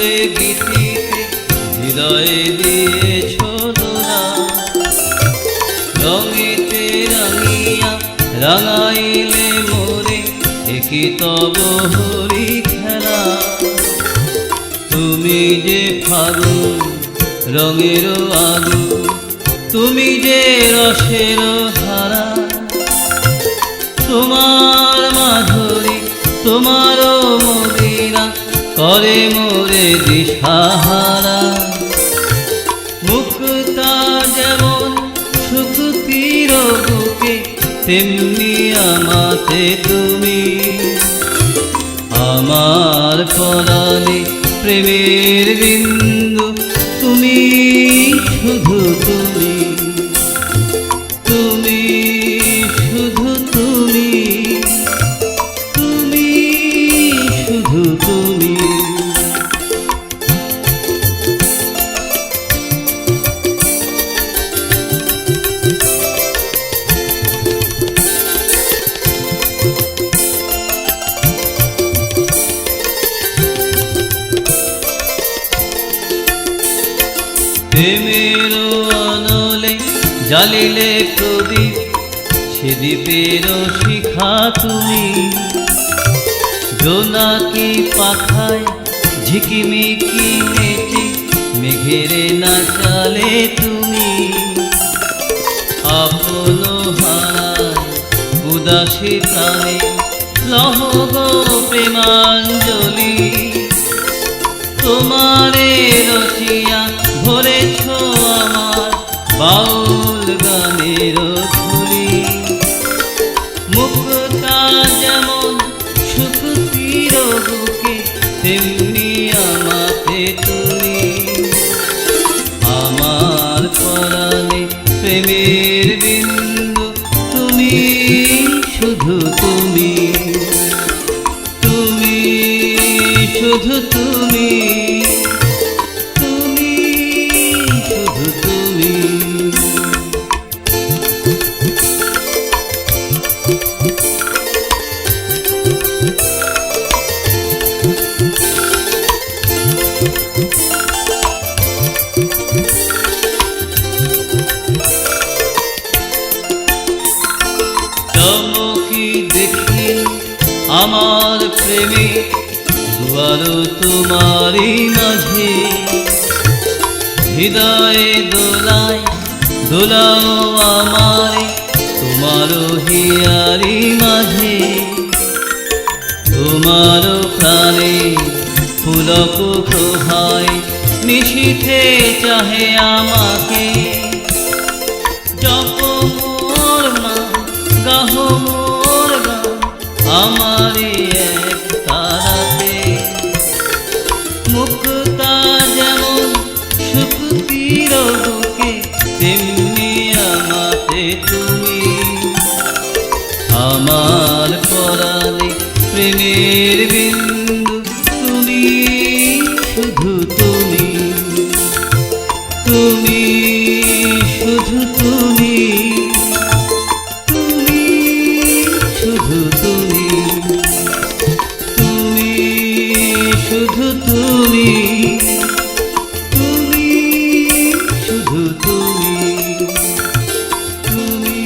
সুরে গীতিকে হৃদয়ে দিয়েছ দোলা, রঙেতে রাঙিয়া রাঙাইলে মোরে একই তব হরি খেলা। তুমি যে ফাগুন রঙের আগুন, তুমি যে রসের ধারা, তোমার মাধুরী তোমার মদিনা করে মোরে দিশাহারা। মুক্তা যেমন শুকুতির বুকে, তেমনি আমাতে তুমি। আমার পরাণে প্রেমের বিন্দু, তুমি শুধু তুমি, তুমি শুধু তুমি, তুমি শুধু তুমি। প্রেমের অনলে জ্বালিলে প্রদীপ, সে দ্বীপের শিখা তুমি। জোনাকি পাখায় ঝিকিমিকি নেচে মেঘেরে নাচালে তুমি। আপন হারায় উদাসী প্রাণে লহ গো প্রেমাঞ্জলি। তোমারে রচিয়া ভরেছ আমার বাউল গানের ঝুলি। মুক্তা যেমন শুকুতির বুকে, তেমনি আমাতে তুমি। আমার পরাণে প্রেমের বিন্দু, তুমি শুধু তুমি, তুমি শুধু তুমি, তুমি শুধু তুমি। চমকি দেখি আমার প্রেমে দুয়ার তোমারি মাঝে। হৃদয়ে দোলায় দোলাও আমারে তোমার হিয়ারি মাঝে। তোমার প্রাণে ফুলক প্রভায় নিশীথে চাহে আমাকে। জপ মোর নাম গাহ মোর গান, আমারে এক তারাতে। মুক্তা যেমন শুকুতির বুকে, তেমনি আমাতে তুমি। আমার পরাণে প্রেমের বিন্দু, তুমি শুধু তুমি, তুমি শুধু তুমি, তুমি শুধু তুমি, তুমি শুধু তুমি, তুমি শুধু তুমি, তুমি